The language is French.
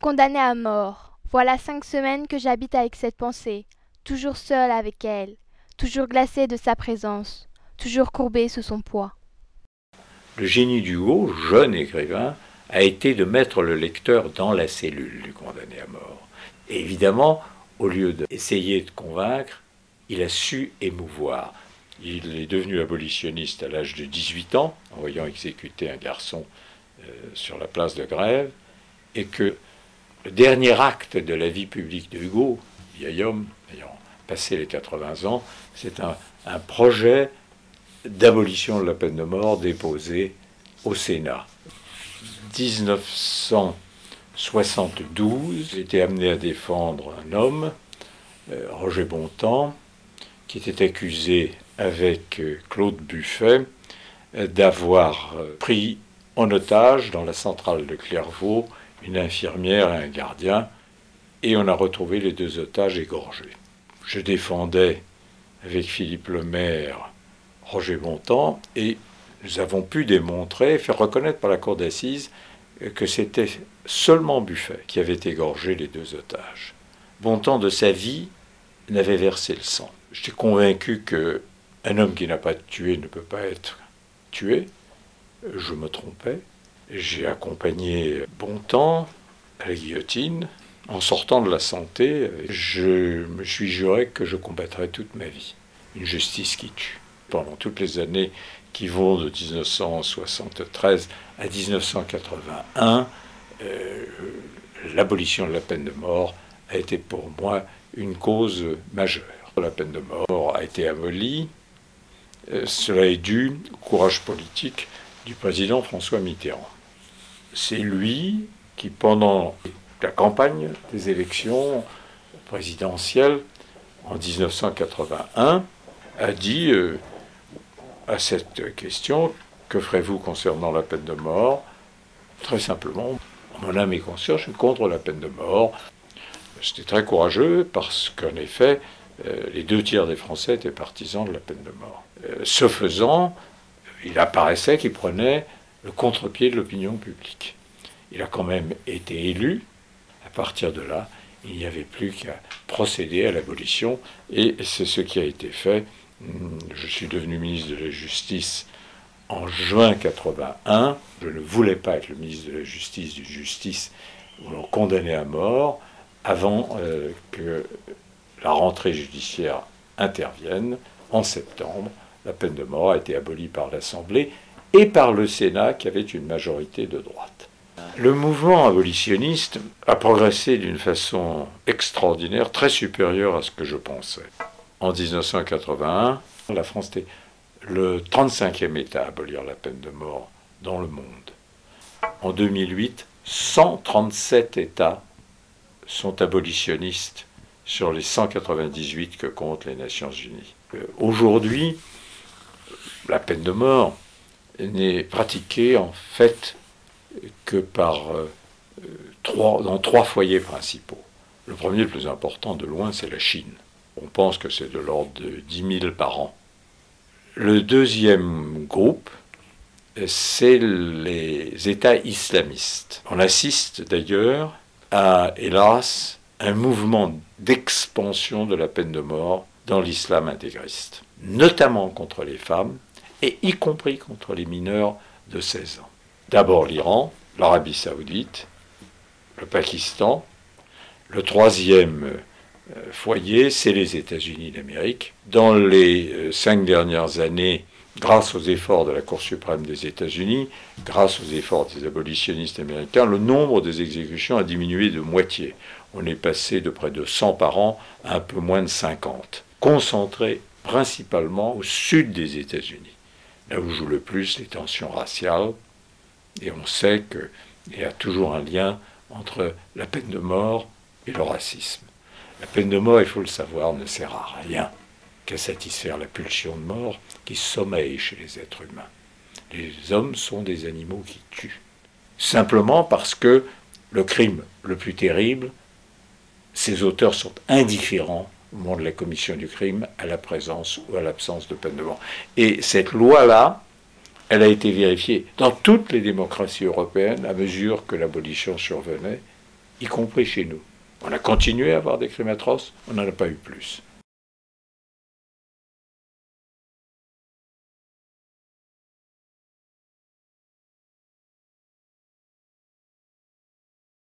Condamnée à mort, voilà 5 semaines que j'habite avec cette pensée, toujours seule avec elle, toujours glacée de sa présence, toujours courbée sous son poids. Le génie d'Hugo, jeune écrivain, a été de mettre le lecteur dans la cellule du condamné à mort. Et évidemment, au lieu d'essayer de convaincre, il a su émouvoir. Il est devenu abolitionniste à l'âge de 18 ans, en voyant exécuter un garçon sur la place de Grève, et que le dernier acte de la vie publique de Hugo, vieil homme ayant passé les 80 ans, c'est un projet d'abolition de la peine de mort déposé au Sénat. 1972, j'ai été amené à défendre un homme, Roger Bontemps, qui était accusé avec Claude Buffet d'avoir pris en otage dans la centrale de Clairvaux une infirmière et un gardien, et on a retrouvé les 2 otages égorgés. Je défendais avec Philippe Lemaire Roger Bontemps, et nous avons pu démontrer, faire reconnaître par la cour d'assises que c'était seulement Buffet qui avait égorgé les 2 otages. Bontemps de sa vie n'avait versé le sang. J'étais convaincu qu'un homme qui n'a pas tué ne peut pas être tué. Je me trompais. J'ai accompagné Bontemps à la guillotine. En sortant de la santé, je me suis juré que je combattrais toute ma vie une justice qui tue. Pendant toutes les années qui vont de 1973 à 1981, l'abolition de la peine de mort a été pour moi une cause majeure. La peine de mort a été abolie. Cela est dû au courage politique du président François Mitterrand. C'est lui qui, pendant la campagne des élections présidentielles en 1981, a dit à cette question « Que ferez-vous concernant la peine de mort ?» Très simplement, mon âme et conscience, je suis contre la peine de mort. C'était très courageux parce qu'en effet, les 2 tiers des Français étaient partisans de la peine de mort. Ce faisant, il apparaissait qu'il prenait le contre-pied de l'opinion publique. Il a quand même été élu. À partir de là, il n'y avait plus qu'à procéder à l'abolition, et c'est ce qui a été fait. Je suis devenu ministre de la Justice en juin 81. Je ne voulais pas être le ministre de la Justice d'une justice où l'on condamnait à mort avant que la rentrée judiciaire intervienne. En septembre, la peine de mort a été abolie par l'Assemblée et par le Sénat qui avait une majorité de droite. Le mouvement abolitionniste a progressé d'une façon extraordinaire, très supérieure à ce que je pensais. En 1981, la France était le 35e État à abolir la peine de mort dans le monde. En 2008, 137 États sont abolitionnistes sur les 198 que comptent les Nations Unies. Aujourd'hui, la peine de mort n'est pratiquée en fait que dans 3 foyers principaux. Le premier, le plus important de loin, c'est la Chine. On pense que c'est de l'ordre de 10 000 par an. Le deuxième groupe, c'est les États islamistes. On assiste d'ailleurs à, hélas, un mouvement d'expansion de la peine de mort dans l'islam intégriste, notamment contre les femmes, et y compris contre les mineurs de 16 ans. D'abord l'Iran, l'Arabie saoudite, le Pakistan. Le troisième foyer, c'est les États-Unis d'Amérique. Dans les 5 dernières années, grâce aux efforts de la Cour suprême des États-Unis, grâce aux efforts des abolitionnistes américains, le nombre des exécutions a diminué de moitié. On est passé de près de 100 par an à un peu moins de 50, concentrés principalement au sud des États-Unis, là où jouent le plus les tensions raciales. Et on sait qu'il y a toujours un lien entre la peine de mort et le racisme. La peine de mort, il faut le savoir, ne sert à rien qu'à satisfaire la pulsion de mort qui sommeille chez les êtres humains. Les hommes sont des animaux qui tuent. Simplement parce que le crime le plus terrible, ses auteurs sont indifférents au moment de la commission du crime à la présence ou à l'absence de peine de mort. Et cette loi-là, elle a été vérifiée dans toutes les démocraties européennes à mesure que l'abolition survenait, y compris chez nous. On a continué à avoir des crimes atroces, on n'en a pas eu plus.